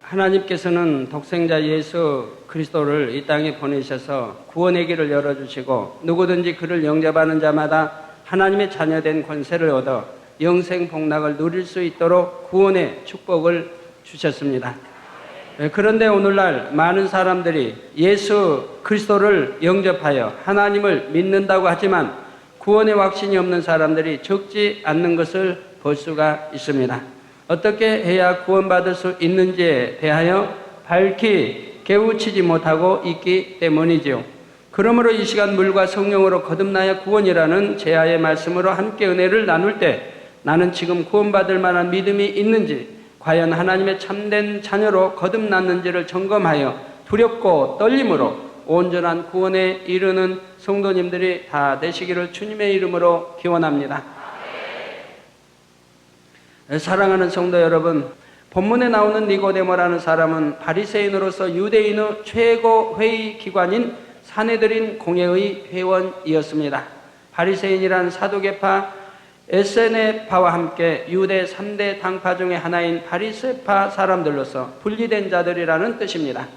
하나님께서는 독생자 예수 그리스도를 이 땅에 보내셔서 구원의 길을 열어주시고 누구든지 그를 영접하는 자마다 하나님의 자녀된 권세를 얻어 영생 복락을 누릴 수 있도록 구원의 축복을 주셨습니다. 그런데 오늘날 많은 사람들이 예수 그리스도를 영접하여 하나님을 믿는다고 하지만 구원의 확신이 없는 사람들이 적지 않는 것을 볼 수가 있습니다. 어떻게 해야 구원받을 수 있는지에 대하여 밝히 깨우치지 못하고 있기 때문이지요. 그러므로 이 시간 물과 성령으로 거듭나야 구원이라는 제아의 말씀으로 함께 은혜를 나눌 때 나는 지금 구원받을 만한 믿음이 있는지, 과연 하나님의 참된 자녀로 거듭났는지를 점검하여 두렵고 떨림으로 온전한 구원에 이르는 성도님들이 다 되시기를 주님의 이름으로 기원합니다. 사랑하는 성도 여러분, 본문에 나오는 니고데모라는 사람은 바리새인으로서 유대인의 최고 회의 기관인 사내들인 공회의 회원이었습니다. 바리새인이란 사두개파, 에세네파와 함께 유대 3대 당파 중의 하나인 바리새파 사람들로서 분리된 자들이라는 뜻입니다.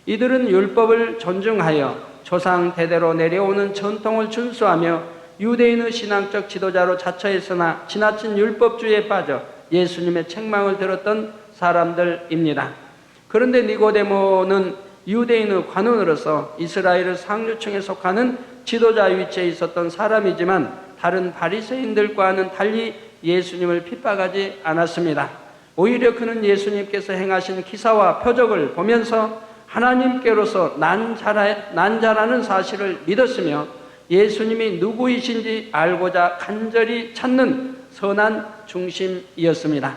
이들은 율법을 존중하여 조상 대대로 내려오는 전통을 준수하며 유대인의 신앙적 지도자로 자처했으나 지나친 율법주의에 빠져 예수님의 책망을 들었던 사람들입니다. 그런데 니고데모는 유대인의 관원으로서 이스라엘의 상류층에 속하는 지도자 위치에 있었던 사람이지만 다른 바리새인들과는 달리 예수님을 핍박하지 않았습니다. 오히려 그는 예수님께서 행하신 기사와 표적을 보면서 하나님께로서 난자라는 사실을 믿었으며 예수님이 누구이신지 알고자 간절히 찾는 선한 중심이었습니다.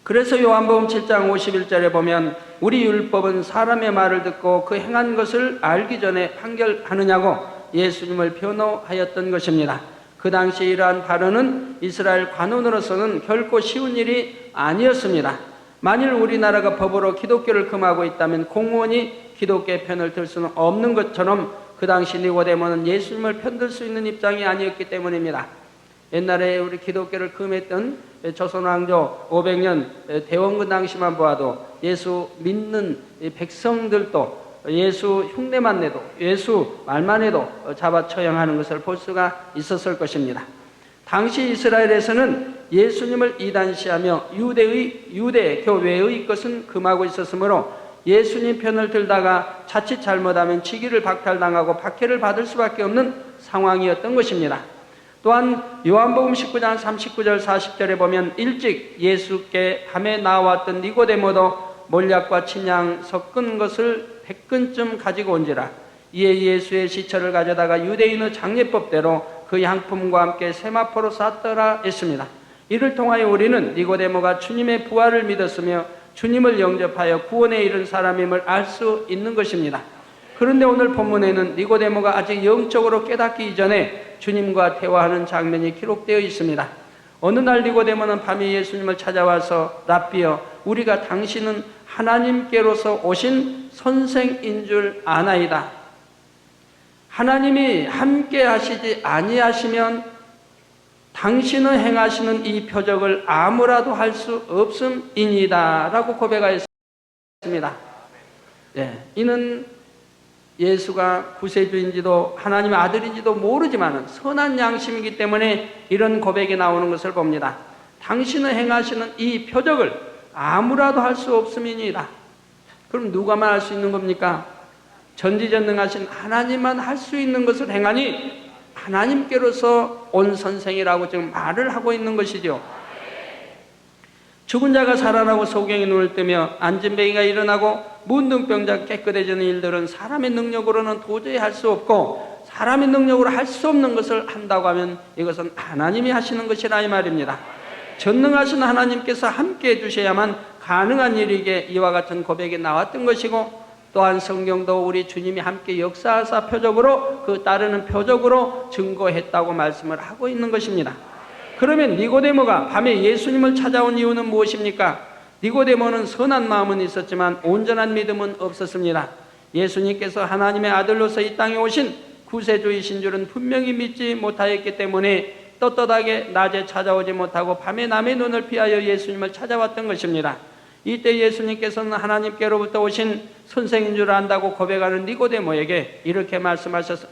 그래서 요한복음 7장 51절에 보면 우리 율법은 사람의 말을 듣고 그 행한 것을 알기 전에 판결하느냐고 예수님을 변호하였던 것입니다. 그 당시 이러한 발언은 이스라엘 관원으로서는 결코 쉬운 일이 아니었습니다. 만일 우리나라가 법으로 기독교를 금하고 있다면 공무원이 기독교의 편을 들 수는 없는 것처럼 그 당시 니고데모는 예수님을 편들 수 있는 입장이 아니었기 때문입니다. 옛날에 우리 기독교를 금했던 조선왕조 500년 대원군 당시만 보아도 예수 믿는 백성들도 예수 흉내만 내도, 예수 말만 해도 잡아 처형하는 것을 볼 수가 있었을 것입니다. 당시 이스라엘에서는 예수님을 이단시하며 유대 교회의 것은 금하고 있었으므로 예수님 편을 들다가 자칫 잘못하면 직위를 박탈당하고 박해를 받을 수밖에 없는 상황이었던 것입니다. 또한 요한복음 19장 39절 40절에 보면 일찍 예수께 밤에 나왔던 니고데모도 몰약과 침향 섞은 것을 100근쯤 가지고 온지라 이에 예수의 시체를 가져다가 유대인의 장례법대로 그 양품과 함께 세마포로 쌌더라 했습니다. 이를 통하여 우리는 니고데모가 주님의 부활을 믿었으며 주님을 영접하여 구원에 이른 사람임을 알 수 있는 것입니다. 그런데 오늘 본문에는 니고데모가 아직 영적으로 깨닫기 이전에 주님과 대화하는 장면이 기록되어 있습니다. 어느 날 니고데모는 밤에 예수님을 찾아와서 랍비여, 우리가 당신은 하나님께로서 오신 선생인 줄 아나이다. 하나님이 함께 하시지 아니하시면 당신의 행하시는 이 표적을 아무라도 할 수 없음이니이다 라고 고백하였습니다. 이는 예수가 구세주인지도 하나님의 아들인지도 모르지만 선한 양심이기 때문에 이런 고백이 나오는 것을 봅니다. 당신의 행하시는 이 표적을 아무라도 할 수 없음이니이다. 그럼 누가만 할 수 있는 겁니까? 전지전능하신 하나님만 할 수 있는 것을 행하니 하나님께로서 온 선생이라고 지금 말을 하고 있는 것이죠. 죽은 자가 살아나고 소경이 눈을 뜨며 안진뱅이가 일어나고 문둥병자가 깨끗해지는 일들은 사람의 능력으로는 도저히 할 수 없고 사람의 능력으로 할 수 없는 것을 한다고 하면 이것은 하나님이 하시는 것이라 이 말입니다. 전능하신 하나님께서 함께 해주셔야만 가능한 일이기에 이와 같은 고백이 나왔던 것이고 또한 성경도 우리 주님이 함께 역사하사 표적으로 그 따르는 표적으로 증거했다고 말씀을 하고 있는 것입니다. 그러면 니고데모가 밤에 예수님을 찾아온 이유는 무엇입니까? 니고데모는 선한 마음은 있었지만 온전한 믿음은 없었습니다. 예수님께서 하나님의 아들로서 이 땅에 오신 구세주이신 줄은 분명히 믿지 못하였기 때문에 떳떳하게 낮에 찾아오지 못하고 밤에 남의 눈을 피하여 예수님을 찾아왔던 것입니다. 이때 예수님께서는 하나님께로부터 오신 선생인 줄 안다고 고백하는 니고데모에게 이렇게 말씀하셨어요.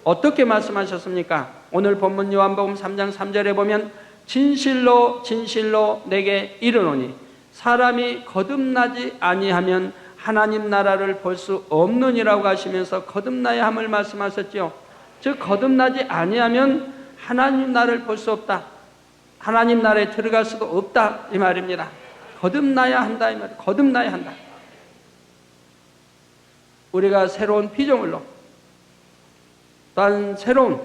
어떻게 말씀하셨습니까? 오늘 본문 요한복음 3장 3절에 보면 진실로 진실로 내게 이르노니 사람이 거듭나지 아니하면 하나님 나라를 볼 수 없느니라고 하시면서 거듭나야 함을 말씀하셨죠. 즉 거듭나지 아니하면 하나님 나라를 볼 수 없다. 하나님 나라에 들어갈 수도 없다 이 말입니다. 거듭나야 한다 이 말. 거듭나야 한다. 우리가 새로운 피조물로 또한 새로운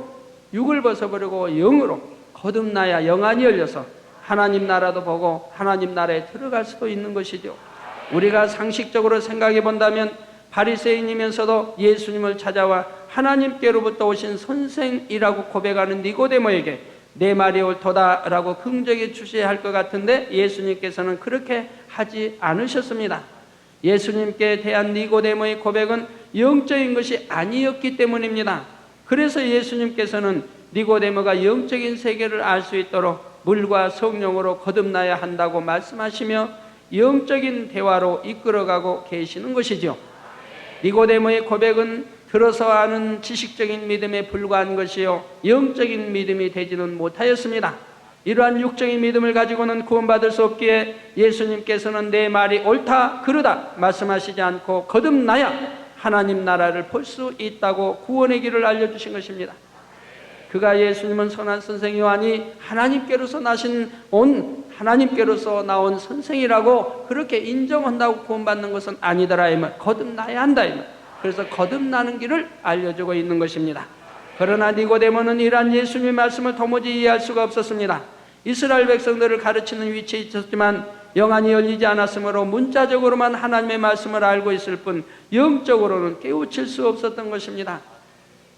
육을 벗어버리고 영으로 거듭나야 영안이 열려서 하나님 나라도 보고 하나님 나라에 들어갈 수도 있는 것이죠. 우리가 상식적으로 생각해 본다면 바리새인이면서도 예수님을 찾아와 하나님께로부터 오신 선생이라고 고백하는 니고데모에게 내 말이 옳도다라고 긍정해 주셔야 할 것 같은데 예수님께서는 그렇게 하지 않으셨습니다. 예수님께 대한 니고데모의 고백은 영적인 것이 아니었기 때문입니다. 그래서 예수님께서는 니고데모가 영적인 세계를 알 수 있도록 물과 성령으로 거듭나야 한다고 말씀하시며 영적인 대화로 이끌어가고 계시는 것이죠. 니고데모의 고백은 들어서 아는 지식적인 믿음에 불과한 것이요 영적인 믿음이 되지는 못하였습니다. 이러한 육적인 믿음을 가지고는 구원받을 수 없기에 예수님께서는 내 말이 옳다 그르다 말씀하시지 않고 거듭나야 하나님 나라를 볼 수 있다고 구원의 길을 알려주신 것입니다. 그가 예수님은 선한 선생 요한이 하나님께로서 하나님께로서 나온 선생이라고 그렇게 인정한다고 구원받는 것은 아니더라 이 말. 거듭나야 한다 이 말. 그래서 거듭나는 길을 알려주고 있는 것입니다. 그러나 니고데모는 이러한 예수님의 말씀을 도무지 이해할 수가 없었습니다. 이스라엘 백성들을 가르치는 위치에 있었지만 영안이 열리지 않았으므로 문자적으로만 하나님의 말씀을 알고 있을 뿐 영적으로는 깨우칠 수 없었던 것입니다.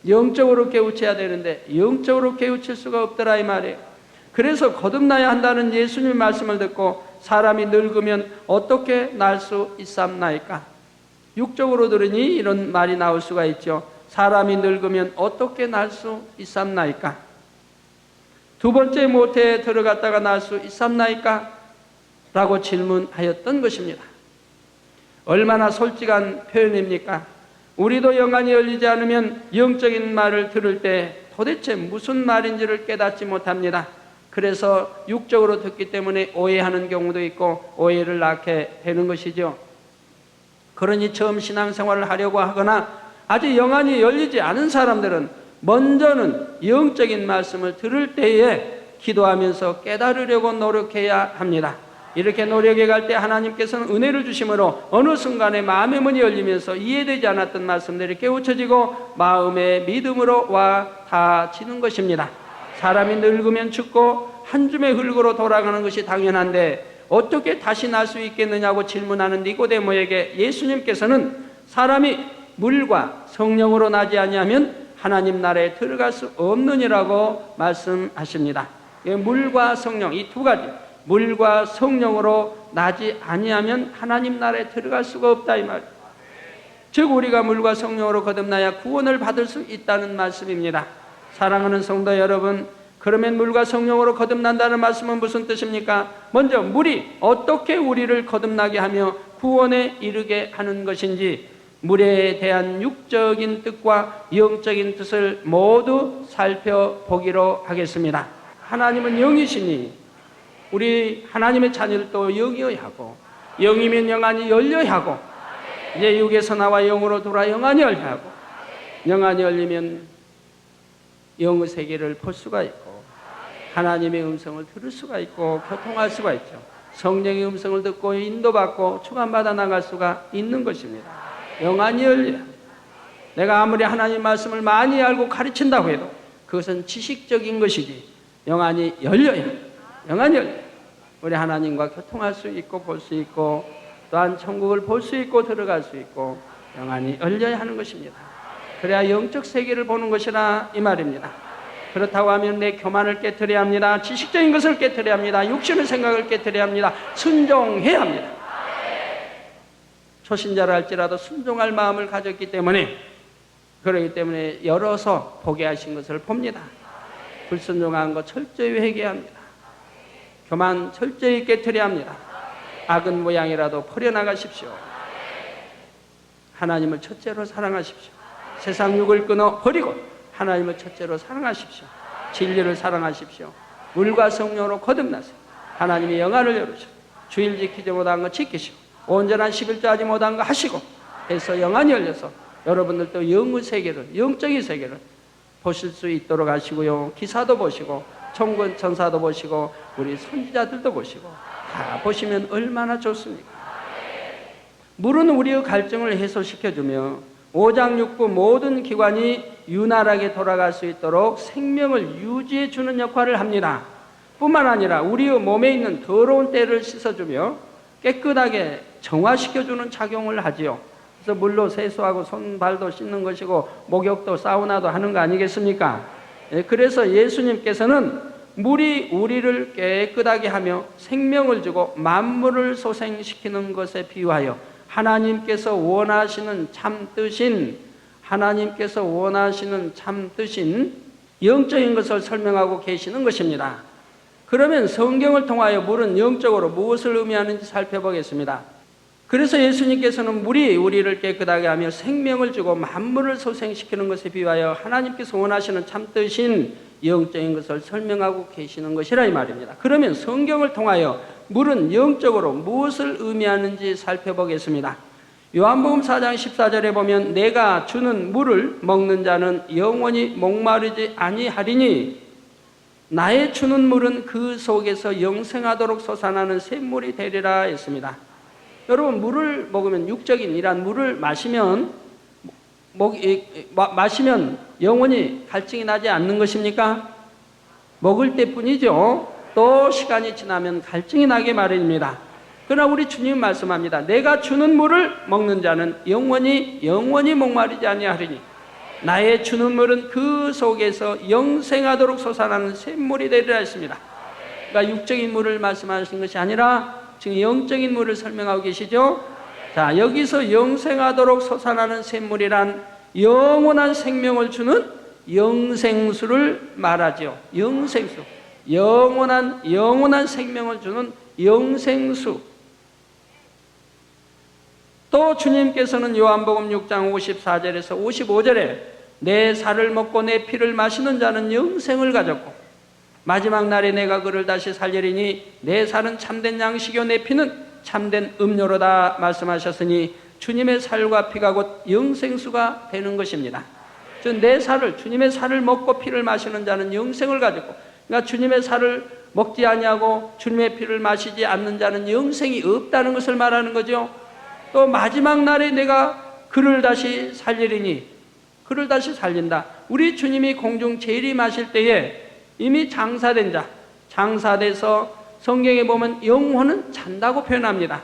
영적으로 깨우쳐야 되는데 영적으로 깨우칠 수가 없더라 이 말이에요. 그래서 거듭나야 한다는 예수님의 말씀을 듣고 사람이 늙으면 어떻게 날 수 있삼나이까? 육적으로 들으니 이런 말이 나올 수가 있죠. 사람이 늙으면 어떻게 날 수 있삼나이까? 두 번째 모태에 들어갔다가 날 수 있삼나이까? 라고 질문하였던 것입니다. 얼마나 솔직한 표현입니까? 우리도 영안이 열리지 않으면 영적인 말을 들을 때 도대체 무슨 말인지를 깨닫지 못합니다. 그래서 육적으로 듣기 때문에 오해하는 경우도 있고 오해를 낳게 되는 것이죠. 그러니 처음 신앙생활을 하려고 하거나 아직 영안이 열리지 않은 사람들은 먼저는 영적인 말씀을 들을 때에 기도하면서 깨달으려고 노력해야 합니다. 이렇게 노력해 갈 때 하나님께서는 은혜를 주심으로 어느 순간에 마음의 문이 열리면서 이해되지 않았던 말씀들이 깨우쳐지고 마음의 믿음으로 와 닿아지는 것입니다. 사람이 늙으면 죽고 한 줌의 흙으로 돌아가는 것이 당연한데 어떻게 다시 날 수 있겠느냐고 질문하는 니고데모에게 예수님께서는 사람이 물과 성령으로 나지 아니하면 하나님 나라에 들어갈 수 없느니라고 말씀하십니다. 물과 성령 이 두 가지 물과 성령으로 나지 아니하면 하나님 나라에 들어갈 수가 없다 이 말. 즉 우리가 물과 성령으로 거듭나야 구원을 받을 수 있다는 말씀입니다. 사랑하는 성도 여러분, 그러면 물과 성령으로 거듭난다는 말씀은 무슨 뜻입니까? 먼저 물이 어떻게 우리를 거듭나게 하며 구원에 이르게 하는 것인지 물에 대한 육적인 뜻과 영적인 뜻을 모두 살펴보기로 하겠습니다. 하나님은 영이시니 우리 하나님의 자녀들도 영이어야 하고 영이면 영안이 열려야 하고 이제 육에서 나와 영으로 돌아 영안이 열려야 하고 영안이 열리면 영의 세계를 볼 수가 있고 하나님의 음성을 들을 수가 있고 교통할 수가 있죠. 성령의 음성을 듣고 인도받고 축원받아 나갈 수가 있는 것입니다. 영안이 열려야 내가 아무리 하나님 말씀을 많이 알고 가르친다고 해도 그것은 지식적인 것이지 영안이 열려야 영안이 열려야 우리 하나님과 교통할 수 있고 볼 수 있고 또한 천국을 볼 수 있고 들어갈 수 있고 영안이 열려야 하는 것입니다. 그래야 영적 세계를 보는 것이라 이 말입니다. 그렇다고 하면 내 교만을 깨트려야 합니다. 지식적인 것을 깨트려야 합니다. 육신의 생각을 깨트려야 합니다. 순종해야 합니다. 초신자라 할지라도 순종할 마음을 가졌기 때문에 그렇기 때문에 열어서 보게 하신 것을 봅니다. 불순종한 것 철저히 회개합니다. 교만 철저히 깨트려야 합니다. 악은 모양이라도 버려나가십시오. 하나님을 첫째로 사랑하십시오. 세상 욕을 끊어 버리고 하나님을 첫째로 사랑하십시오. 진리를 사랑하십시오. 물과 성령으로 거듭나세요. 하나님의 영안을 열으시고 주일 지키지 못한 거 지키시고 온전한 11조 하지 못한 거 하시고 해서 영안이 열려서 여러분들도 영의 세계를, 영적인 세계를 보실 수 있도록 하시고요. 기사도 보시고 천군 천사도 보시고 우리 선지자들도 보시고 다 보시면 얼마나 좋습니까? 물은 우리의 갈증을 해소시켜주며 오장육부 모든 기관이 윤활하게 돌아갈 수 있도록 생명을 유지해 주는 역할을 합니다. 뿐만 아니라 우리의 몸에 있는 더러운 때를 씻어주며 깨끗하게 정화시켜주는 작용을 하지요. 그래서 물로 세수하고 손, 발도 씻는 것이고 목욕도 사우나도 하는 거 아니겠습니까? 그래서 예수님께서는 물이 우리를 깨끗하게 하며 생명을 주고 만물을 소생시키는 것에 비유하여 하나님께서 원하시는 참뜻인 영적인 것을 설명하고 계시는 것입니다. 그러면 성경을 통하여 물은 영적으로 무엇을 의미하는지 살펴보겠습니다. 그래서 예수님께서는 물이 우리를 깨끗하게 하며 생명을 주고 만물을 소생시키는 것에 비하여 하나님께서 원하시는 참뜻인 영적인 것을 설명하고 계시는 것이라 이 말입니다. 그러면 성경을 통하여 물은 영적으로 무엇을 의미하는지 살펴보겠습니다. 요한복음 4장 14절에 보면 내가 주는 물을 먹는 자는 영원히 목마르지 아니하리니 나의 주는 물은 그 속에서 영생하도록 솟아나는 샘물이 되리라 했습니다. 여러분, 물을 먹으면 육적인 이란 물을 마시면 영원히 갈증이 나지 않는 것입니까? 먹을 때뿐이죠. 또 시간이 지나면 갈증이 나게 마련입니다. 그러나 우리 주님 말씀합니다. 내가 주는 물을 먹는 자는 영원히 목마르지 아니하리니 나의 주는 물은 그 속에서 영생하도록 솟아나는 샘물이 되리라 했습니다. 그러니까 육적인 물을 말씀하시는 것이 아니라 지금 영적인 물을 설명하고 계시죠. 자, 여기서 영생하도록 솟아나는 샘물이란 영원한 생명을 주는 영생수를 말하죠. 영생수, 영원한 생명을 주는 영생수. 또 주님께서는 요한복음 6장 54절에서 55절에 내 살을 먹고 내 피를 마시는 자는 영생을 가졌고 마지막 날에 내가 그를 다시 살리리니 내 살은 참된 양식이요 내 피는 참된 음료로다 말씀하셨으니 주님의 살과 피가 곧 영생수가 되는 것입니다. 즉 내 살을, 주님의 살을 먹고 피를 마시는 자는 영생을 가졌고, 그러니까 주님의 살을 먹지 아니하고 주님의 피를 마시지 않는 자는 영생이 없다는 것을 말하는 거죠. 또 마지막 날에 내가 그를 다시 살리리니, 그를 다시 살린다. 우리 주님이 공중 재림하실 때에 이미 장사된 자, 장사돼서 성경에 보면 영혼은 잔다고 표현합니다.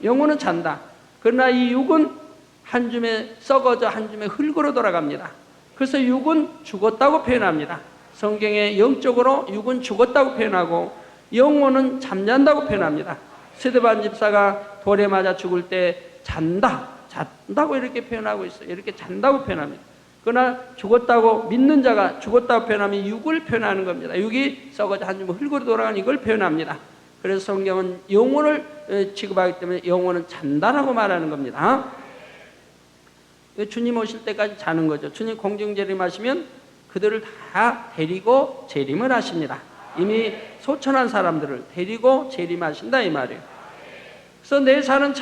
영혼은 잔다. 그러나 이 육은 한 줌에 썩어져 한 줌에 흙으로 돌아갑니다. 그래서 육은 죽었다고 표현합니다. 성경에 영적으로 육은 죽었다고 표현하고 영혼은 잠잔다고 표현합니다. 스데반 집사가 돌에 맞아 죽을 때 잔다고 이렇게 표현하고 있어요. 이렇게 잔다고 표현합니다. 그러나 죽었다고 믿는 자가 죽었다고 표현하면 육을 표현하는 겁니다. 육이 썩어져 한 줌 흙으로 돌아가는 이걸 표현합니다. 그래서 성경은 영혼을 취급하기 때문에 영혼은 잔다라고 말하는 겁니다. 주님 오실 때까지 자는 거죠. 주님 공중 재림하시면 그들을 다 데리고 재림을 하십니다. 이미 소천한 사람들을 데리고 재림하신다 이 말이에요. 그래서 내 살은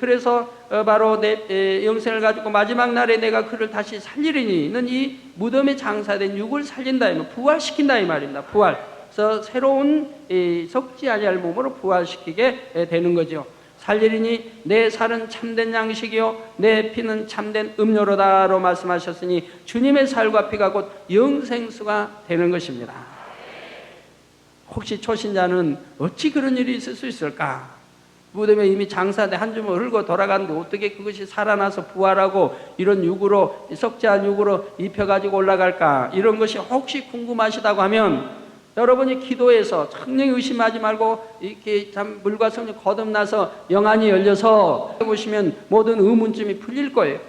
그래서 바로 내 영생을 가지고 마지막 날에 내가 그를 다시 살리리니는 이 무덤에 장사된 육을 살린다 이 말, 부활시킨다 이 말입니다. 부활. 그래서 새로운 썩지 아니할 몸으로 부활시키게 되는 거죠. 살리리니 내 살은 참된 양식이요 내 피는 참된 음료로다로 말씀하셨으니 주님의 살과 피가 곧 영생수가 되는 것입니다. 혹시 초신자는 어찌 그런 일이 있을 수 있을까? 무덤에 이미 장사돼 한 줌을 흘고 돌아가는데 어떻게 그것이 살아나서 부활하고 이런 육으로, 썩지 않은 육으로 입혀가지고 올라갈까? 이런 것이 혹시 궁금하시다고 하면 여러분이 기도해서 성령 의심하지 말고 이렇게 참 물과 성령 거듭나서 영안이 열려서 해보시면 모든 의문점이 풀릴 거예요.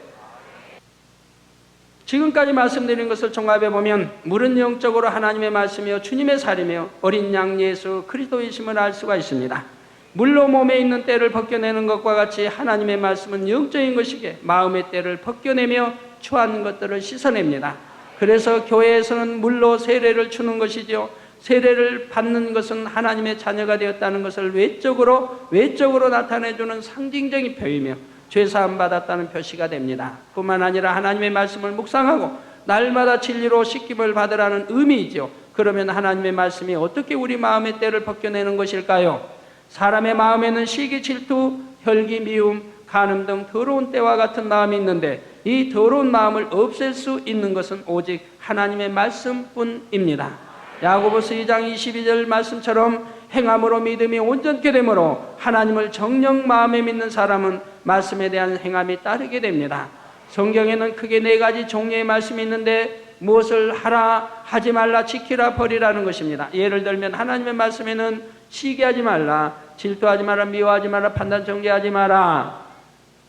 지금까지 말씀드린 것을 종합해 보면 물은 영적으로 하나님의 말씀이요 주님의 살이며 어린 양 예수 그리스도이심을 알 수가 있습니다. 물로 몸에 있는 때를 벗겨내는 것과 같이 하나님의 말씀은 영적인 것이기에 마음의 때를 벗겨내며 추한 것들을 씻어냅니다. 그래서 교회에서는 물로 세례를 주는 것이죠. 세례를 받는 것은 하나님의 자녀가 되었다는 것을 외적으로 나타내주는 상징적인 표이며 죄사함 받았다는 표시가 됩니다. 뿐만 아니라 하나님의 말씀을 묵상하고 날마다 진리로 씻김을 받으라는 의미이죠. 그러면 하나님의 말씀이 어떻게 우리 마음의 때를 벗겨내는 것일까요? 사람의 마음에는 시기, 질투, 혈기, 미움, 간음 등 더러운 때와 같은 마음이 있는데 이 더러운 마음을 없앨 수 있는 것은 오직 하나님의 말씀뿐입니다. 야고보서 2장 22절 말씀처럼 행함으로 믿음이 온전케 되므로 하나님을 정녕 마음에 믿는 사람은 말씀에 대한 행함이 따르게 됩니다. 성경에는 크게 4가지 종류의 말씀이 있는데 무엇을 하라, 하지 말라, 지키라, 버리라는 것입니다. 예를 들면 하나님의 말씀에는 시기하지 말라, 질투하지 마라, 미워하지 마라, 판단 정죄하지 마라,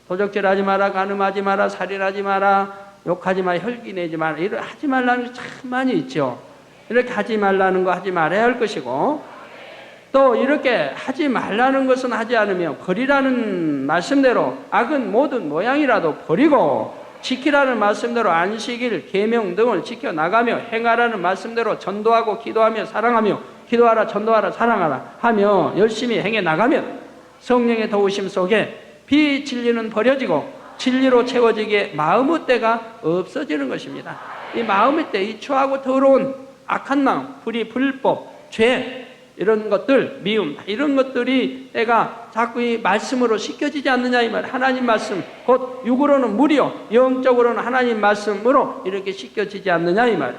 도적질하지 마라, 간음하지 마라, 살인하지 마라, 욕하지 마라, 혈기내지 마라, 이런 하지 말라는 게 참 많이 있죠. 이렇게 하지 말라는 거 하지 말아야 할 것이고, 또 이렇게 하지 말라는 것은 하지 않으며 버리라는 말씀대로 악은 모든 모양이라도 버리고 지키라는 말씀대로 안식일, 계명 등을 지켜나가며 행하라는 말씀대로 전도하고 기도하며 사랑하며 기도하라, 전도하라, 사랑하라 하며 열심히 행해 나가면 성령의 도우심 속에 비진리는 버려지고 진리로 채워지기에 마음의 때가 없어지는 것입니다. 이 마음의 때, 이 추하고 더러운 악한 마음, 불의, 불법, 죄 이런 것들, 미움 이런 것들이 때가 자꾸 이 말씀으로 씻겨지지 않느냐 이 말. 하나님 말씀, 곧 육으로는 물이요 영적으로는 하나님 말씀으로 이렇게 씻겨지지 않느냐 이 말.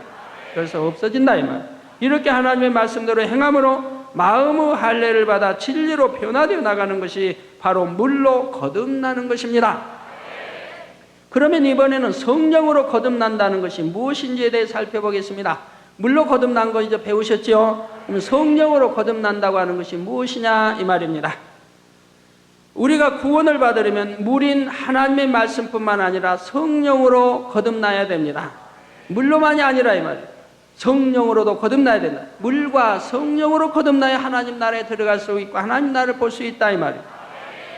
그래서 없어진다 이 말. 이렇게 하나님의 말씀대로 행함으로 마음의 할례를 받아 진리로 변화되어 나가는 것이 바로 물로 거듭나는 것입니다. 그러면 이번에는 성령으로 거듭난다는 것이 무엇인지에 대해 살펴보겠습니다. 물로 거듭난 거 이제 배우셨죠? 그럼 성령으로 거듭난다고 하는 것이 무엇이냐 이 말입니다. 우리가 구원을 받으려면 물인 하나님의 말씀뿐만 아니라 성령으로 거듭나야 됩니다. 물로만이 아니라 이 말이에요. 성령으로도 거듭나야 된다. 물과 성령으로 거듭나야 하나님 나라에 들어갈 수 있고 하나님 나라를 볼 수 있다 이 말이에요.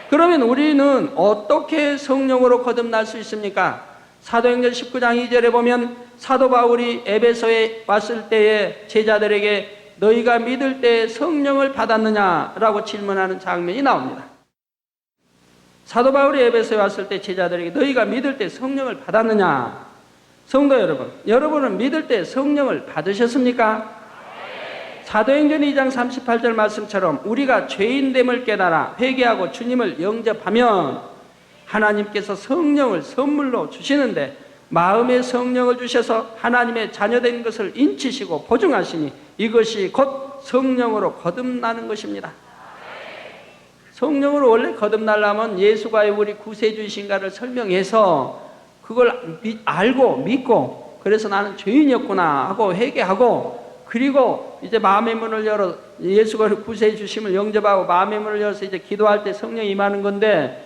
그러면 우리는 어떻게 성령으로 거듭날 수 있습니까? 사도행전 19장 2절에 보면 사도 바울이 에베소에 왔을 때에 제자들에게 너희가 믿을 때 성령을 받았느냐라고 질문하는 장면이 나옵니다. 사도 바울이 에베소에 왔을 때 제자들에게 너희가 믿을 때 성령을 받았느냐? 성도 여러분, 여러분은 믿을 때 성령을 받으셨습니까? 사도행전 2장 38절 말씀처럼 우리가 죄인됨을 깨달아 회개하고 주님을 영접하면 하나님께서 성령을 선물로 주시는데 마음의 성령을 주셔서 하나님의 자녀된 것을 인치시고 보증하시니 이것이 곧 성령으로 거듭나는 것입니다. 성령으로 원래 거듭나려면 예수가 우리 구세주이신가를 설명해서 그걸 알고 믿고 그래서 나는 죄인이었구나 하고 회개하고 그리고 이제 마음의 문을 열어 예수가 구세주심을 영접하고 마음의 문을 열어서 이제 기도할 때 성령이 임하는 건데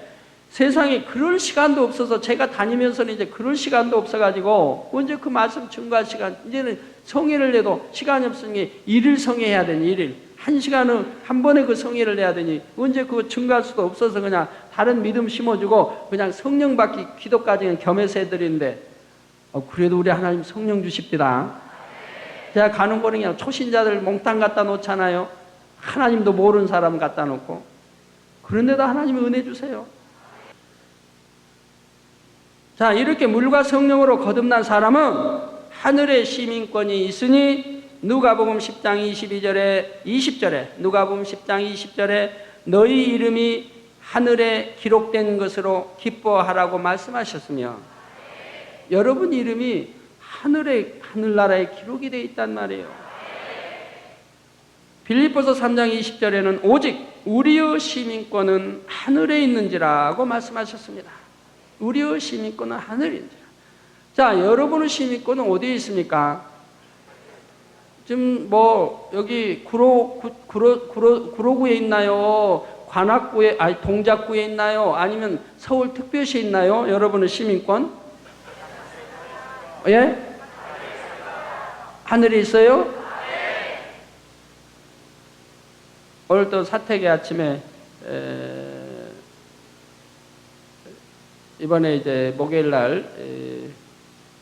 세상에 그럴 시간도 없어서 제가 다니면서는 이제 그럴 시간도 없어가지고 언제 그 말씀 증거할 시간 이제는 성회를 내도 시간이 없으니 일일 성회해야 되니 일일 1시간은 한 번에 그 성회를 내야 되니 언제 그거 증거할 수도 없어서 그냥 다른 믿음 심어주고 그냥 성령 받기 기도까지는 겸해서 해드리는데 그래도 우리 하나님 성령 주십니다. 제가 가는 거는 그냥 초신자들 몽땅 갖다 놓잖아요. 하나님도 모르는 사람 갖다 놓고 그런데도 하나님이 은혜 주세요. 자, 이렇게 물과 성령으로 거듭난 사람은 하늘의 시민권이 있으니 누가복음 10장 20절에 누가복음 10장 20절에 너희 이름이 하늘에 기록된 것으로 기뻐하라고 말씀하셨으며 여러분 이름이 하늘나라에 기록이 되어 있단 말이에요. 빌립보서 3장 20절에는 오직 우리의 시민권은 하늘에 있는지라고 말씀하셨습니다. 우리의 시민권은 하늘인지라. 자, 여러분의 시민권은 어디에 있습니까? 지금 뭐 여기 구로구에 있나요? 관악구에 동작구에 있나요? 아니면 서울특별시에 있나요? 여러분의 시민권? 예? 하늘에 있어요? 오늘 또 사택에 아침에 이번에 이제 목요일 날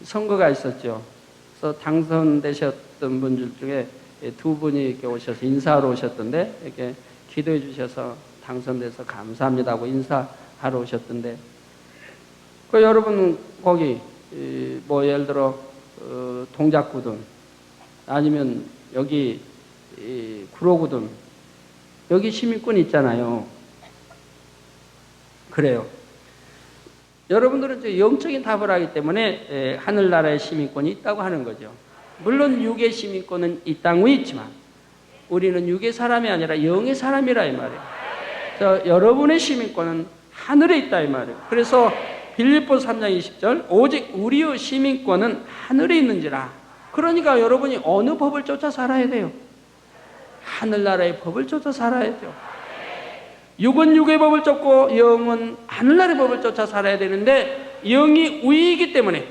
선거가 있었죠. 그래서 당선되셨던 분들 중에 두 분이 이렇게 오셔서 인사하러 오셨던데, 이렇게 기도해 주셔서 당선돼서 감사합니다고 인사하러 오셨던데, 그 여러분 거기 뭐 예를 들어 동작구든 아니면 여기 구로구든 여기 시민권 있잖아요. 그래요. 여러분들은 이제 영적인 답을 하기 때문에 하늘나라의 시민권이 있다고 하는 거죠. 물론 육의 시민권은 이 땅에 있지만 우리는 육의 사람이 아니라 영의 사람이라 이 말이에요. 그래서 여러분의 시민권은 하늘에 있다 이 말이에요. 그래서 빌립보서 3장 20절 오직 우리의 시민권은 하늘에 있는지라. 그러니까 여러분이 어느 법을 쫓아 살아야 돼요? 하늘나라의 법을 쫓아 살아야 돼요. 육은 육의 법을 쫓고 영은 하늘나라의 법을 쫓아 살아야 되는데, 영이 우위이기 때문에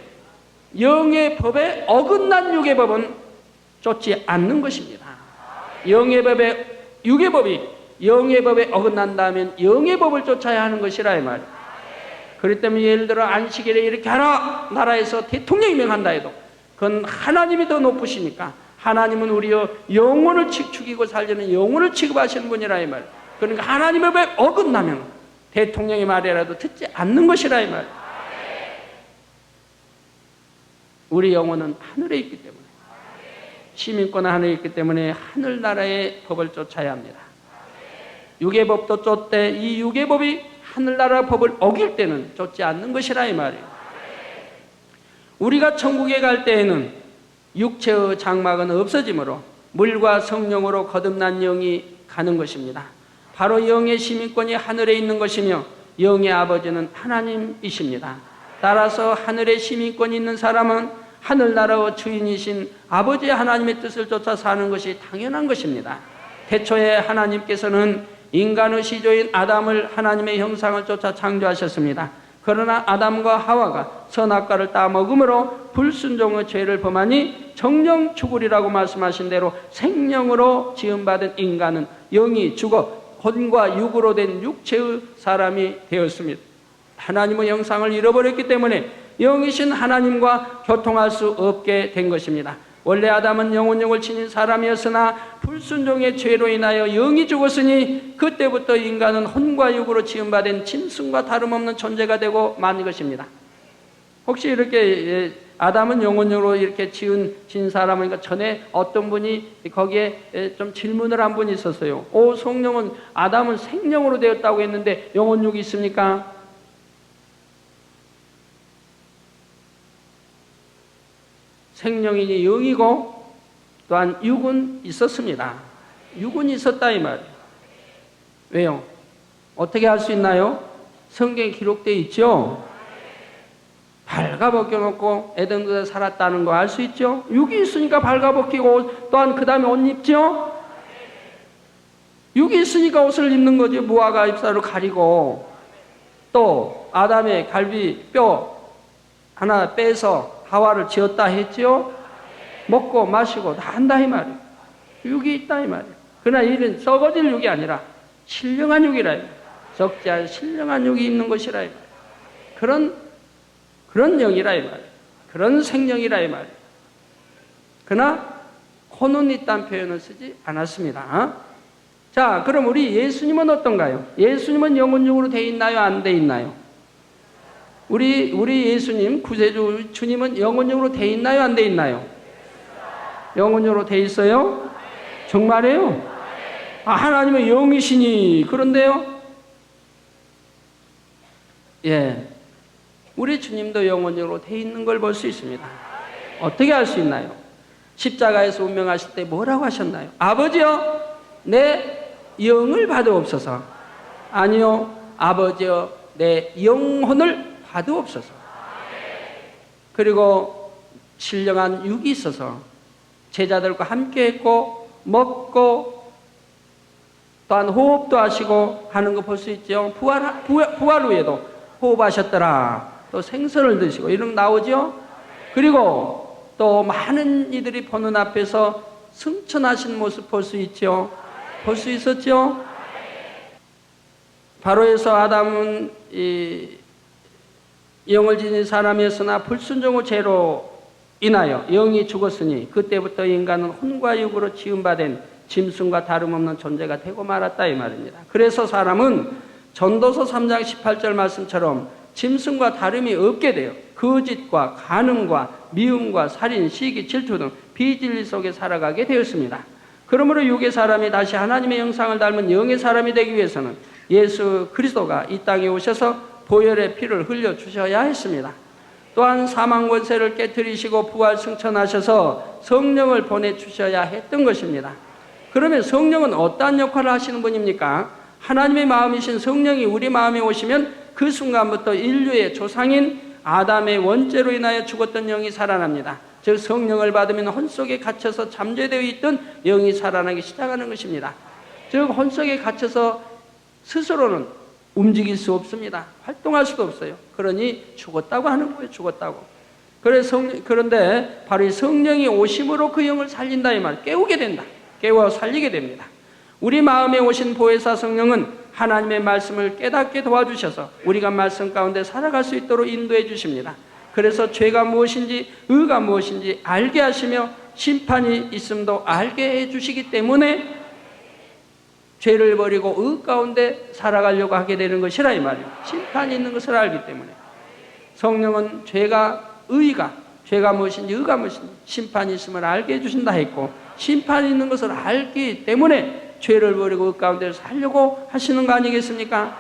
영의 법에 어긋난 육의 법은 쫓지 않는 것입니다. 영의 법에 육의 법이 영의 법에 어긋난다면 영의 법을 쫓아야 하는 것이라 이 말이에요. 그렇기 때문에 예를 들어 안식일에 이렇게 하라 나라에서 대통령이 명한다 해도 그건 하나님이 더 높으시니까, 하나님은 우리의 영혼을 죽이고 살리는 영혼을 취급하시는 분이라 이 말이에요. 그러니까 하나님의 법에 어긋나면 대통령의 말이라도 듣지 않는 것이라 이 말이에요. 우리 영혼은 하늘에 있기 때문에, 시민권은 하늘에 있기 때문에 하늘나라의 법을 쫓아야 합니다. 육의 법도 쫓되 이 육의 법이 하늘나라 법을 어길 때는 쫓지 않는 것이라 이 말이에요. 우리가 천국에 갈 때에는 육체의 장막은 없어지므로 물과 성령으로 거듭난 영이 가는 것입니다. 바로 영의 시민권이 하늘에 있는 것이며 영의 아버지는 하나님이십니다. 따라서 하늘에 시민권이 있는 사람은 하늘나라의 주인이신 아버지 하나님의 뜻을 쫓아 사는 것이 당연한 것입니다. 태초에 하나님께서는 인간의 시조인 아담을 하나님의 형상을 쫓아 창조하셨습니다. 그러나 아담과 하와가 선악과를 따먹음으로 불순종의 죄를 범하니 정령 죽으리라고 말씀하신 대로 생명으로 지음받은 인간은 영이 죽어 혼과 육으로 된 육체의 사람이 되었습니다. 하나님의 형상을 잃어버렸기 때문에 영이신 하나님과 교통할 수 없게 된 것입니다. 원래 아담은 영혼육을 지닌 사람이었으나 불순종의 죄로 인하여 영이 죽었으니 그때부터 인간은 혼과 육으로 지음받은 짐승과 다름없는 존재가 되고 만 것입니다. 혹시 이렇게 아담은 영혼육으로 이렇게 지은 사람이니까 전에 어떤 분이 거기에 좀 질문을 한 분이 있었어요. 성령은 아담은 생령으로 되었다고 했는데 영혼육이 있습니까? 생명이니 영이고 또한 육은 있었습니다. 육은 있었다 이 말이에요. 왜요? 어떻게 할 수 있나요? 성경에 기록되어 있죠. 발가벗겨놓고 에덴동산에 살았다는 거 알 수 있죠. 육이 있으니까 발가벗기고 또한 그 다음에 옷 입죠. 육이 있으니까 옷을 입는 거죠. 무화과 잎사로 가리고, 또 아담의 갈비 뼈 하나 빼서 하와를 지었다 했지요. 먹고 마시고 다 한다 이 말이에요. 육이 있다 이 말이에요. 그러나 이는 썩어질 육이 아니라 신령한 육이라 이 말이에요. 적지 않은 신령한 육이 있는 것이라 이 말이에요. 그런 영이라 이 말이에요. 그런 생명이라 이 말이에요. 그러나 혼은 있다는 표현을 쓰지 않았습니다. 자, 그럼 우리 예수님은 어떤가요? 예수님은 영혼육으로 돼 있나요? 안 돼 있나요? 우리 예수님, 구세주 주님은 영혼육으로 돼 있나요? 안 돼 있나요? 영혼육으로 돼 있어요? 정말이에요? 하나님은 영이시니 그런데요? 예, 우리 주님도 영혼육으로 돼 있는 걸 볼 수 있습니다. 어떻게 알 수 있나요? 십자가에서 운명하실 때 뭐라고 하셨나요? 아버지여, 내 영을 받으옵소서. 아니요, 아버지여, 내 영혼을 받으옵소서. 그리고 신령한 육이 있어서 제자들과 함께 했고 먹고 또한 호흡도 하시고 하는 거 볼 수 있죠. 부활 후에도 호흡하셨더라. 또 생선을 드시고 이런 거 나오죠. 그리고 또 많은 이들이 보는 앞에서 승천하신 모습 볼 수 있죠. 볼 수 있었죠. 바로에서 아담은 영을 지닌 사람이었으나 불순종의 죄로 인하여 영이 죽었으니 그때부터 인간은 혼과 육으로 지음받은 짐승과 다름없는 존재가 되고 말았다 이 말입니다. 그래서 사람은 전도서 3장 18절 말씀처럼 짐승과 다름이 없게 돼요. 거짓과 간음과 미움과 살인, 시기, 질투 등 비진리 속에 살아가게 되었습니다. 그러므로 육의 사람이 다시 하나님의 형상을 닮은 영의 사람이 되기 위해서는 예수 그리스도가 이 땅에 오셔서 보혈의 피를 흘려주셔야 했습니다. 또한 사망 권세를 깨뜨리시고 부활 승천하셔서 성령을 보내주셔야 했던 것입니다. 그러면 성령은 어떠한 역할을 하시는 분입니까? 하나님의 마음이신 성령이 우리 마음에 오시면 그 순간부터 인류의 조상인 아담의 원죄로 인하여 죽었던 영이 살아납니다. 즉 성령을 받으면 혼속에 갇혀서 잠재되어 있던 영이 살아나기 시작하는 것입니다. 즉 혼속에 갇혀서 스스로는 움직일 수 없습니다. 활동할 수도 없어요. 그러니 죽었다고 하는 거예요. 죽었다고. 그런데 바로 이 성령이 오심으로 그 영을 살린다 이 말, 깨우게 된다. 깨워 살리게 됩니다. 우리 마음에 오신 보혜사 성령은 하나님의 말씀을 깨닫게 도와주셔서 우리가 말씀 가운데 살아갈 수 있도록 인도해 주십니다. 그래서 죄가 무엇인지 의가 무엇인지 알게 하시며 심판이 있음도 알게 해 주시기 때문에 죄를 버리고 의 가운데 살아가려고 하게 되는 것이라 이 말이에요. 심판이 있는 것을 알기 때문에. 성령은 죄가 무엇인지 의가 무엇인지 심판이 있음을 알게 해주신다 했고, 심판이 있는 것을 알기 때문에 죄를 버리고 의 가운데 살려고 하시는 거 아니겠습니까?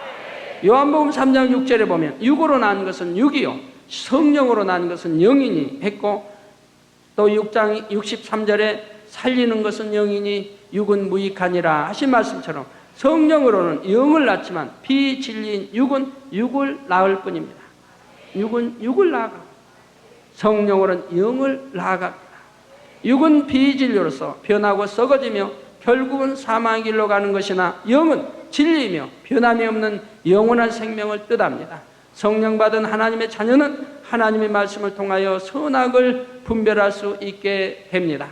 요한복음 3장 6절에 보면 육으로 난 것은 육이요 성령으로 난 것은 영이니 했고, 또 6장 63절에 살리는 것은 영이니 육은 무익하니라 하신 말씀처럼 성령으로는 영을 낳지만 비진리인 육은 육을 낳을 뿐입니다. 육은 육을 낳아, 성령으로는 영을 낳아. 육은 비진리로서 변하고 썩어지며 결국은 사망의 길로 가는 것이나 영은 진리이며 변함이 없는 영원한 생명을 뜻합니다. 성령 받은 하나님의 자녀는 하나님의 말씀을 통하여 선악을 분별할 수 있게 됩니다.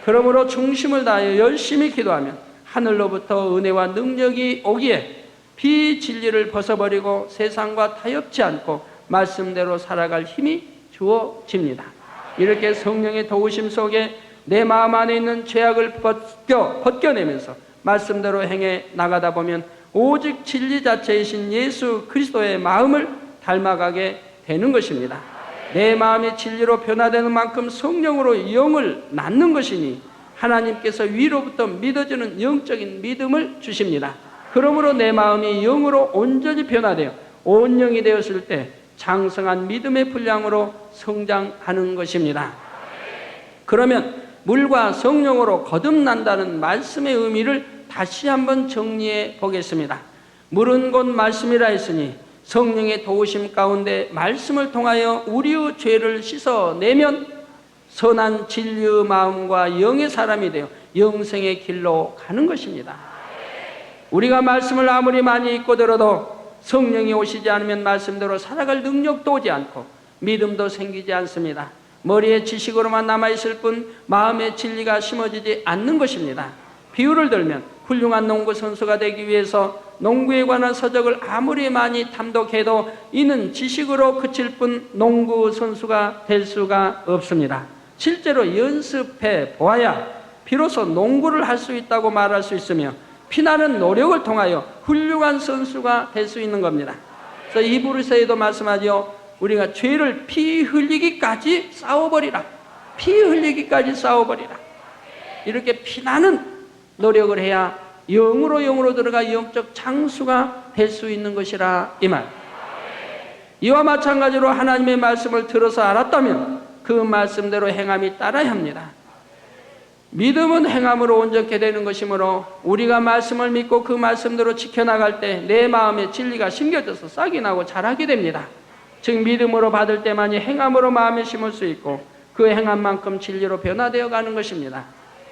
그러므로 중심을 다하여 열심히 기도하면 하늘로부터 은혜와 능력이 오기에 비진리를 벗어버리고 세상과 타협지 않고 말씀대로 살아갈 힘이 주어집니다. 이렇게 성령의 도우심 속에 내 마음 안에 있는 죄악을 벗겨내면서 말씀대로 행해 나가다 보면 오직 진리 자체이신 예수 그리스도의 마음을 닮아가게 되는 것입니다. 내 마음이 진리로 변화되는 만큼 성령으로 영을 낳는 것이니 하나님께서 위로부터 믿어지는 영적인 믿음을 주십니다. 그러므로 내 마음이 영으로 온전히 변화되어 온 영이 되었을 때 장성한 믿음의 분량으로 성장하는 것입니다. 그러면 물과 성령으로 거듭난다는 말씀의 의미를 다시 한번 정리해 보겠습니다. 물은 곧 말씀이라 했으니 성령의 도우심 가운데 말씀을 통하여 우리의 죄를 씻어내면 선한 진리의 마음과 영의 사람이 되어 영생의 길로 가는 것입니다. 우리가 말씀을 아무리 많이 읽고 들어도 성령이 오시지 않으면 말씀대로 살아갈 능력도 오지 않고 믿음도 생기지 않습니다. 머리의 지식으로만 남아있을 뿐 마음의 진리가 심어지지 않는 것입니다. 비유를 들면 훌륭한 농구 선수가 되기 위해서 농구에 관한 서적을 아무리 많이 탐독해도 이는 지식으로 그칠 뿐 농구 선수가 될 수가 없습니다. 실제로 연습해 보아야 비로소 농구를 할 수 있다고 말할 수 있으며 피나는 노력을 통하여 훌륭한 선수가 될 수 있는 겁니다. 그래서 히브리서에도 말씀하죠. 우리가 죄를 피 흘리기까지 싸워버리라. 피 흘리기까지 싸워버리라. 이렇게 피나는 노력을 해야 영으로 들어가 영적 장수가 될 수 있는 것이라 이 말. 이와 마찬가지로 하나님의 말씀을 들어서 알았다면 그 말씀대로 행함이 따라야 합니다. 믿음은 행함으로 온전케 되는 것이므로 우리가 말씀을 믿고 그 말씀대로 지켜나갈 때 내 마음에 진리가 심겨져서 싹이 나고 자라게 됩니다. 즉 믿음으로 받을 때만이 행함으로 마음에 심을 수 있고 그 행함만큼 진리로 변화되어 가는 것입니다.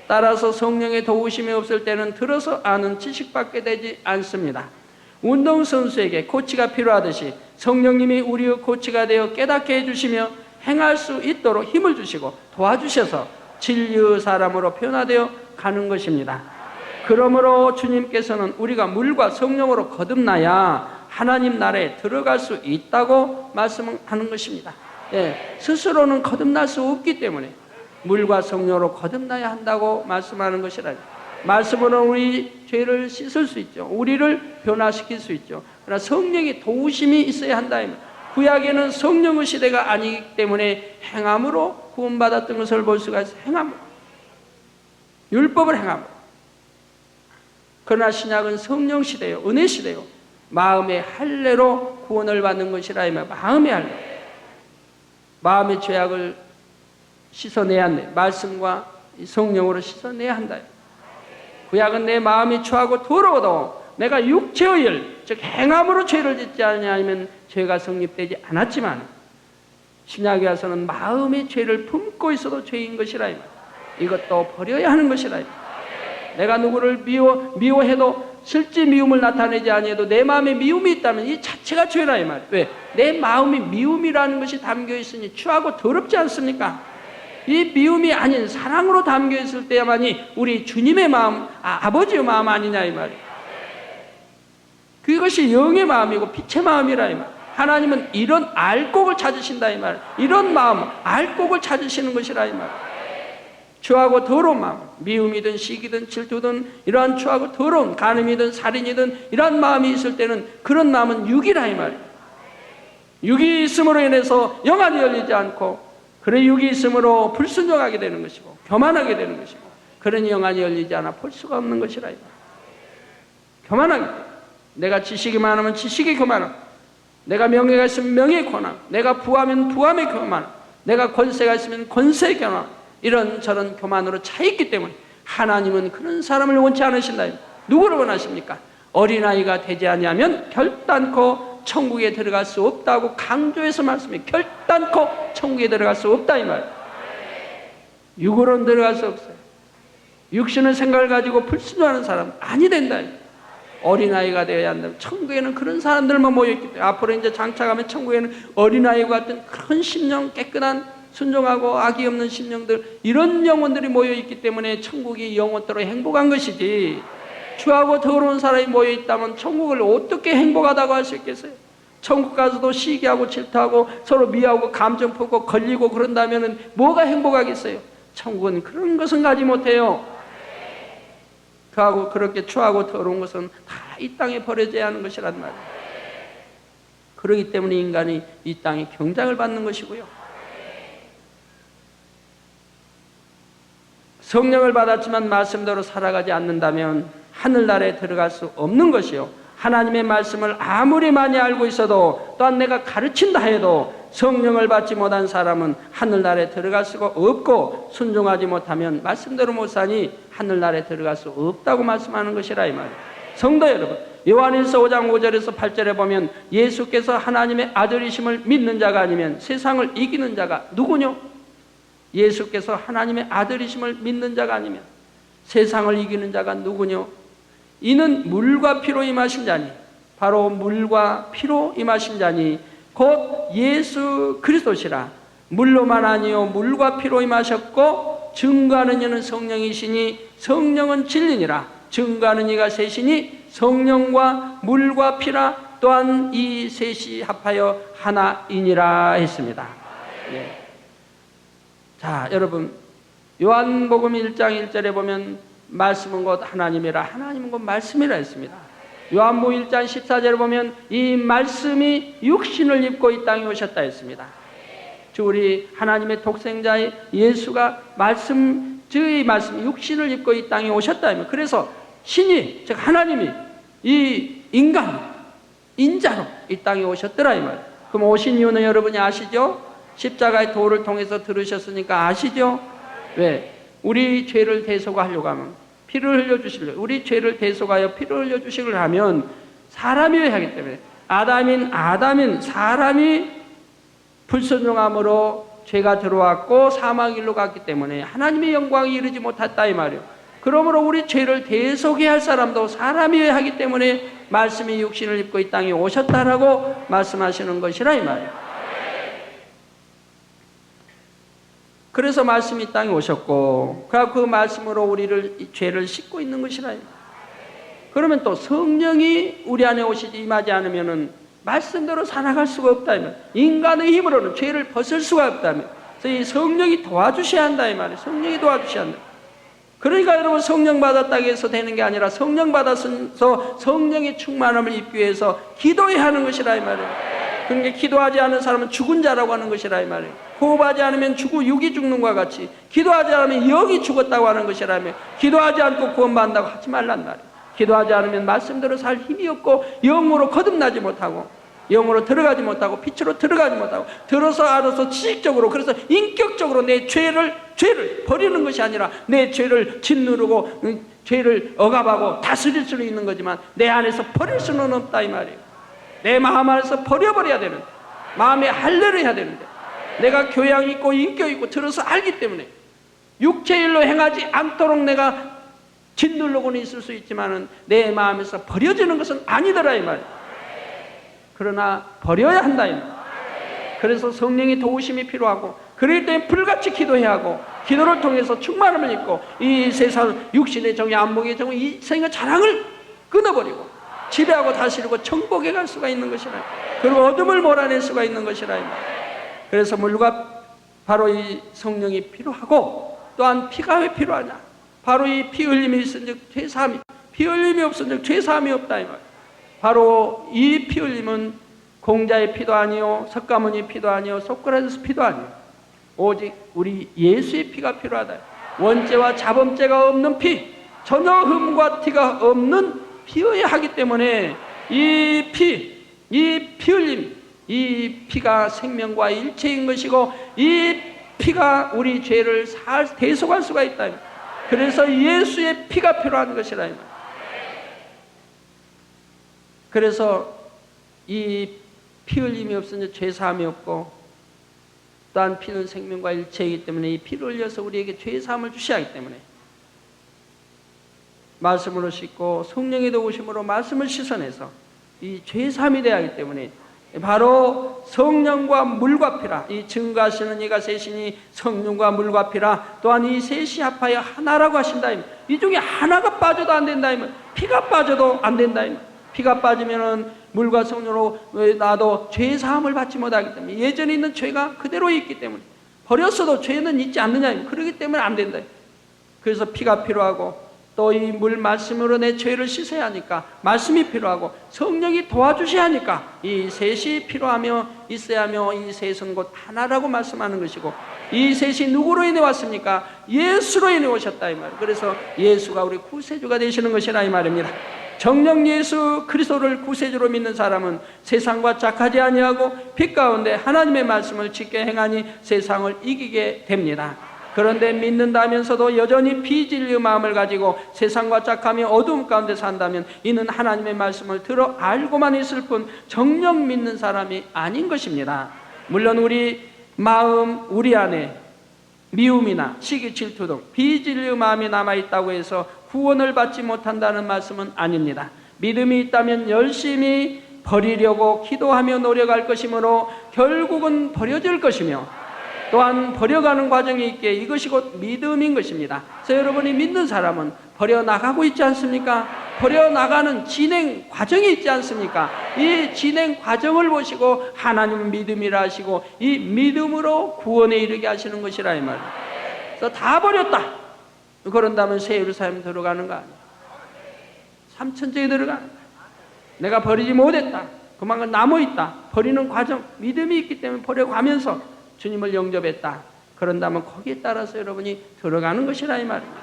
따라서 성령의 도우심이 없을 때는 들어서 아는 지식밖에 되지 않습니다. 운동선수에게 코치가 필요하듯이 성령님이 우리의 코치가 되어 깨닫게 해주시며 행할 수 있도록 힘을 주시고 도와주셔서 진리의 사람으로 변화되어 가는 것입니다. 그러므로 주님께서는 우리가 물과 성령으로 거듭나야 하나님 나라에 들어갈 수 있다고 말씀하는 것입니다. 예, 스스로는 거듭날 수 없기 때문에 물과 성령으로 거듭나야 한다고 말씀하는 것이라. 말씀으로 우리 죄를 씻을 수 있죠. 우리를 변화시킬 수 있죠. 그러나 성령의 도우심이 있어야 한다. 구약에는 성령의 시대가 아니기 때문에 행함으로 구원받았던 것을 볼 수가 있어요. 행함으로. 율법을 행함으로. 그러나 신약은 성령 시대요, 은혜 시대요. 마음의 할례로 구원을 받는 것이라. 마음의 할례. 마음의 죄악을 씻어내야 한다. 말씀과 성령으로 씻어내야 한다. 구약은 내 마음이 추하고 더러워도 내가 육체의 일, 즉 행함으로 죄를 짓지 않으면 죄가 성립되지 않았지만, 신약에 와서는 마음의 죄를 품고 있어도 죄인 것이라. 이것도 버려야 하는 것이라. 내가 누구를 미워해도 실제 미움을 나타내지 아니해도 내 마음에 미움이 있다면 이 자체가 죄라. 이 말이에요. 왜? 내 마음에 미움이라는 것이 담겨 있으니 추하고 더럽지 않습니까? 이 미움이 아닌 사랑으로 담겨 있을 때야만이 우리 주님의 마음, 아버지의 마음 아니냐 이 말이에요. 그것이 영의 마음이고 빛의 마음이라 이 말. 하나님은 이런 알곡을 찾으신다 이 말. 이런 마음, 알곡을 찾으시는 것이라 이 말. 추하고 더러운 마음, 미움이든 시기든 질투든 이러한 추하고 더러운 간음이든 살인이든 이러한 마음이 있을 때는 그런 마음은 육이라 이 말이에요. 육이 있음으로 인해서 영안이 열리지 않고, 그래 육이 있으므로 불순종하게 되는 것이고 교만하게 되는 것이고, 그러니 영안이 열리지 않아 볼 수가 없는 것이라. 교만하게 돼. 내가 지식이 많으면 지식이 교만함, 내가 명예가 있으면 명예의 교만, 내가 부하면 부함의 교만, 내가 권세가 있으면 권세의 교만, 이런저런 교만으로 차 있기 때문에 하나님은 그런 사람을 원치 않으신다. 누구를 원하십니까? 어린아이가 되지 아니하면 결단코 천국에 들어갈 수 없다고 강조해서 말씀해. 결단코 천국에 들어갈 수 없다 이 말. 육으로는 들어갈 수 없어요. 육신의 생각을 가지고 불순종하는 사람 아니 된다. 어린아이가 되어야 한다. 천국에는 그런 사람들만 모여있기 때문에 앞으로 이제 장차가면 천국에는 어린아이와 같은 그런 심령, 깨끗한 순종하고 악이 없는 심령들, 이런 영혼들이 모여있기 때문에 천국이 영원토록 행복한 것이지, 추하고 더러운 사람이 모여있다면 천국을 어떻게 행복하다고 할 수 있겠어요? 천국 가서도 시기하고 질투하고 서로 미워하고 감정 품고 걸리고 그런다면 뭐가 행복하겠어요? 천국은 그런 것은 가지 못해요. 그하고 그렇게 추하고 더러운 것은 다 이 땅에 버려져야 하는 것이란 말이에요. 그렇기 때문에 인간이 이 땅에 경작을 받는 것이고요. 성령을 받았지만 말씀대로 살아가지 않는다면 하늘나라에 들어갈 수 없는 것이요, 하나님의 말씀을 아무리 많이 알고 있어도 또한 내가 가르친다 해도 성령을 받지 못한 사람은 하늘나라에 들어갈 수가 없고, 순종하지 못하면 말씀대로 못 사니 하늘나라에 들어갈 수 없다고 말씀하는 것이라 이 말이에요. 성도 여러분, 요한일서 5장 5절에서 8절에 보면 예수께서 하나님의 아들이심을 믿는 자가 아니면 세상을 이기는 자가 누구뇨? 예수께서 하나님의 아들이심을 믿는 자가 아니면 세상을 이기는 자가 누구뇨? 이는 물과 피로 임하신 자니, 바로 물과 피로 임하신 자니 곧 예수 그리스도시라. 물로만 아니요 물과 피로 임하셨고, 증거하는 이는 성령이시니 성령은 진리니라. 증거하는 이가 셋이니 성령과 물과 피라. 또한 이 셋이 합하여 하나이니라 했습니다. 네. 자, 여러분, 요한복음 1장 1절에 보면 말씀은 곧 하나님이라, 하나님은 곧 말씀이라 했습니다. 요한복음 1장 14절에 보면 이 말씀이 육신을 입고 이 땅에 오셨다 했습니다. 주 우리 하나님의 독생자의 예수가 말씀, 주의 말씀 육신을 입고 이 땅에 오셨다. 그래서 신이, 즉 하나님이 이 인자로 이 땅에 오셨더라 이 말. 그럼 오신 이유는 여러분이 아시죠? 십자가의 도를 통해서 들으셨으니까 아시죠? 왜? 우리 죄를 대속하려고 하면, 피를 흘려주시려고, 우리 죄를 대속하여 피를 흘려주시려고 하면 사람이어야 하기 때문에, 아담인 사람이 불순종함으로 죄가 들어왔고 사망의 길로 갔기 때문에 하나님의 영광이 이르지 못했다 이 말이에요. 그러므로 우리 죄를 대속해야 할 사람도 사람이어야 하기 때문에 말씀이 육신을 입고 이 땅에 오셨다라고 말씀하시는 것이라 이 말이에요. 그래서 말씀이 이 땅에 오셨고, 그 말씀으로 우리를 죄를 씻고 있는 것이라 이 말이에요. 그러면 또 성령이 우리 안에 오시지 임하지 않으면은 말씀대로 살아갈 수가 없다면, 인간의 힘으로는 죄를 벗을 수가 없다면, 그래서 이 성령이 도와주셔야 한다 이 말이에요. 성령이 도와주셔야 한다. 그러니까 여러분, 성령 받았다고 해서 되는 게 아니라 성령 받아서 성령의 충만함을 입기 위해서 기도해야 하는 것이라 이 말이에요. 그러니까 기도하지 않은 사람은 죽은 자라고 하는 것이라 이 말이에요. 호흡하지 않으면 육이 죽는 것과 같이 기도하지 않으면 영이 죽었다고 하는 것이라며, 기도하지 않고 구원받는다고 하지 말란 말이에요. 기도하지 않으면 말씀대로 살 힘이 없고 영으로 거듭나지 못하고, 영으로 들어가지 못하고, 빛으로 들어가지 못하고, 들어서 알아서 지식적으로, 그래서 인격적으로 내 죄를 버리는 것이 아니라 내 죄를 짓누르고 죄를 억압하고 다스릴 수는 있는 거지만 내 안에서 버릴 수는 없다 이 말이에요. 내 마음 안에서 버려버려야 되는데, 마음에 할례를 해야 되는데, 내가 교양 있고 인격 있고 들어서 알기 때문에 육체일로 행하지 않도록 내가 짓누르고는 있을 수 있지만은 내 마음에서 버려지는 것은 아니더라 이 말이에요. 그러나 버려야 한다 이 말이에요. 그래서 성령의 도우심이 필요하고, 그럴 때 불같이 기도해야 하고, 기도를 통해서 충만함을 입고 이 세상 육신의 정의, 안목의 정의, 이 생의 자랑을 끊어버리고 지배하고 다스리고 정복해 갈 수가 있는 것이라, 그리고 어둠을 몰아낼 수가 있는 것이라 이 말이에요. 그래서 물과 바로 이 성령이 필요하고, 또한 피가 왜 필요하냐? 바로 이 피 흘림이 있은즉 죄사함이, 피 흘림이 없은즉 죄사함이 없다 이 말. 바로 이 피 흘림은 공자의 피도 아니요, 석가모니 피도 아니요, 소크라테스 피도 아니요, 오직 우리 예수의 피가 필요하다. 원죄와 자범죄가 없는 피, 전혀 흠과 티가 없는 피여야 하기 때문에 이 피 흘림, 이 피가 생명과 일체인 것이고, 이 피가 우리 죄를 대속할 수가 있다. 그래서 예수의 피가 필요한 것이라. 그래서 이 피 흘림이 없으니 죄사함이 없고, 또한 피는 생명과 일체이기 때문에 이 피를 흘려서 우리에게 죄사함을 주셔야 하기 때문에 말씀으로 씻고 성령의 도우심으로 말씀을 씻어내서 이 죄사함이 되어야 하기 때문에 바로 성령과 물과 피라, 이 증거하시는 이가 셋이니 성령과 물과 피라, 또한 이 셋이 합하여 하나라고 하신다. 이 중에 하나가 빠져도 안 된다. 피가 빠져도 안 된다. 피가 빠지면은 물과 성령으로 나도 죄 사함을 받지 못하기 때문에, 예전에 있는 죄가 그대로 있기 때문에, 버렸어도 죄는 있지 않느냐, 그렇기 때문에 안 된다. 그래서 피가 필요하고, 또 이 물 말씀으로 내 죄를 씻어야 하니까 말씀이 필요하고, 성령이 도와주셔야 하니까 이 셋이 필요하며 있어야 하며, 이 셋은 곧 하나라고 말씀하는 것이고, 이 셋이 누구로 인해 왔습니까? 예수로 인해 오셨다 이 말이에요. 그래서 예수가 우리 구세주가 되시는 것이라 이 말입니다. 정녕 예수 그리스도를 구세주로 믿는 사람은 세상과 짝하지 아니하고 빛 가운데 하나님의 말씀을 지켜 행하니 세상을 이기게 됩니다. 그런데 믿는다면서도 여전히 비진리의 마음을 가지고 세상과 짝하며 어두움 가운데 산다면 이는 하나님의 말씀을 들어 알고만 있을 뿐 정녕 믿는 사람이 아닌 것입니다. 물론 우리 마음, 우리 안에 미움이나 시기, 질투 등 비진리의 마음이 남아있다고 해서 구원을 받지 못한다는 말씀은 아닙니다. 믿음이 있다면 열심히 버리려고 기도하며 노력할 것이므로 결국은 버려질 것이며, 또한 버려가는 과정이 있기에 이것이 곧 믿음인 것입니다. 그래서 여러분이 믿는 사람은 버려나가고 있지 않습니까? 버려나가는 진행 과정이 있지 않습니까? 이 진행 과정을 보시고 하나님은 믿음이라 하시고 이 믿음으로 구원에 이르게 하시는 것이라 이 말이에요. 그래서 다 버렸다 그런다면 새 예루살렘 들어가는 거 아니에요. 삼천제에 들어가는 거예요. 내가 버리지 못했다, 그만큼 남아있다, 버리는 과정, 믿음이 있기 때문에 버려가면서 주님을 영접했다, 그런다면 거기에 따라서 여러분이 들어가는 것이라 이 말입니다.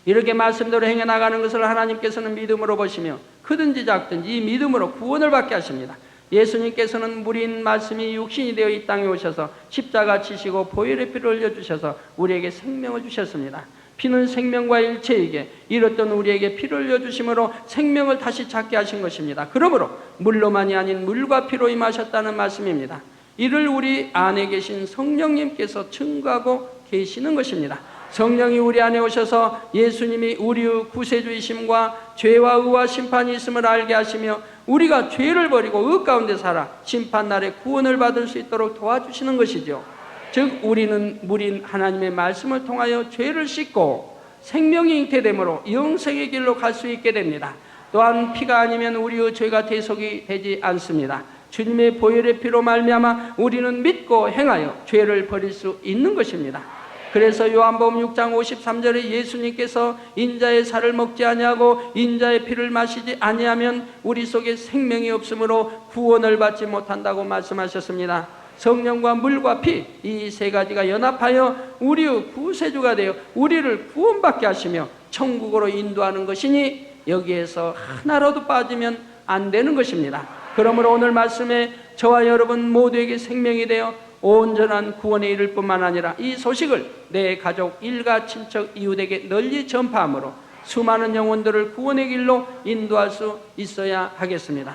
이렇게 말씀대로 행해 나가는 것을 하나님께서는 믿음으로 보시며 크든지 작든지 이 믿음으로 구원을 받게 하십니다. 예수님께서는 물인 말씀이 육신이 되어 이 땅에 오셔서 십자가 지시고 보혈의 피를 흘려주셔서 우리에게 생명을 주셨습니다. 피는 생명과 일체이게 이렇던 우리에게 피를 흘려주심으로 생명을 다시 찾게 하신 것입니다. 그러므로 물로만이 아닌 물과 피로 임하셨다는 말씀입니다. 이를 우리 안에 계신 성령님께서 증거하고 계시는 것입니다. 성령이 우리 안에 오셔서 예수님이 우리의 구세주이심과 죄와 의와 심판이 있음을 알게 하시며 우리가 죄를 버리고 의 가운데 살아 심판날에 구원을 받을 수 있도록 도와주시는 것이죠. 즉 우리는 물인 하나님의 말씀을 통하여 죄를 씻고 생명이 잉태되므로 영생의 길로 갈 수 있게 됩니다. 또한 피가 아니면 우리의 죄가 대속이 되지 않습니다. 주님의 보혈의 피로 말미암아 우리는 믿고 행하여 죄를 버릴 수 있는 것입니다. 그래서 요한복음 6장 53절에 예수님께서 인자의 살을 먹지 아니하고 인자의 피를 마시지 아니하면 우리 속에 생명이 없으므로 구원을 받지 못한다고 말씀하셨습니다. 성령과 물과 피, 이 세 가지가 연합하여 우리의 구세주가 되어 우리를 구원받게 하시며 천국으로 인도하는 것이니 여기에서 하나라도 빠지면 안 되는 것입니다. 그러므로 오늘 말씀에 저와 여러분 모두에게 생명이 되어 온전한 구원에 이를 뿐만 아니라 이 소식을 내 가족, 일가, 친척, 이웃에게 널리 전파함으로 수많은 영혼들을 구원의 길로 인도할 수 있어야 하겠습니다.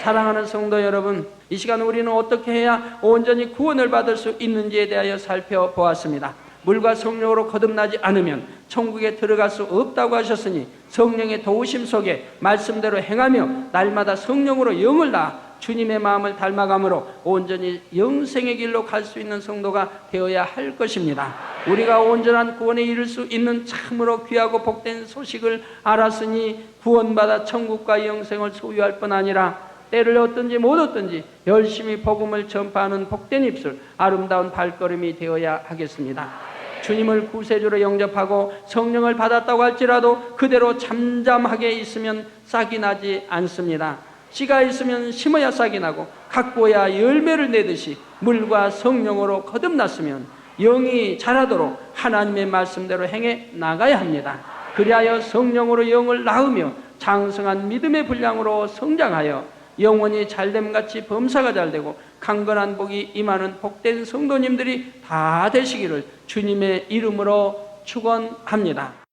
사랑하는 성도 여러분, 이 시간 우리는 어떻게 해야 온전히 구원을 받을 수 있는지에 대하여 살펴보았습니다. 물과 성령으로 거듭나지 않으면 천국에 들어갈 수 없다고 하셨으니 성령의 도우심 속에 말씀대로 행하며 날마다 성령으로 영을 낳아 주님의 마음을 닮아감으로 온전히 영생의 길로 갈 수 있는 성도가 되어야 할 것입니다. 우리가 온전한 구원에 이를 수 있는 참으로 귀하고 복된 소식을 알았으니 구원받아 천국과 영생을 소유할 뿐 아니라 때를 얻든지 못 얻든지 열심히 복음을 전파하는 복된 입술, 아름다운 발걸음이 되어야 하겠습니다. 주님을 구세주로 영접하고 성령을 받았다고 할지라도 그대로 잠잠하게 있으면 싹이 나지 않습니다. 씨가 있으면 심어야 싹이 나고 가꾸어야 열매를 내듯이 물과 성령으로 거듭났으면 영이 자라도록 하나님의 말씀대로 행해 나가야 합니다. 그리하여 성령으로 영을 낳으며 장성한 믿음의 분량으로 성장하여 영혼이 잘됨같이 범사가 잘되고 강건한 복이 임하는 복된 성도님들이 다 되시기를 주님의 이름으로 축원합니다.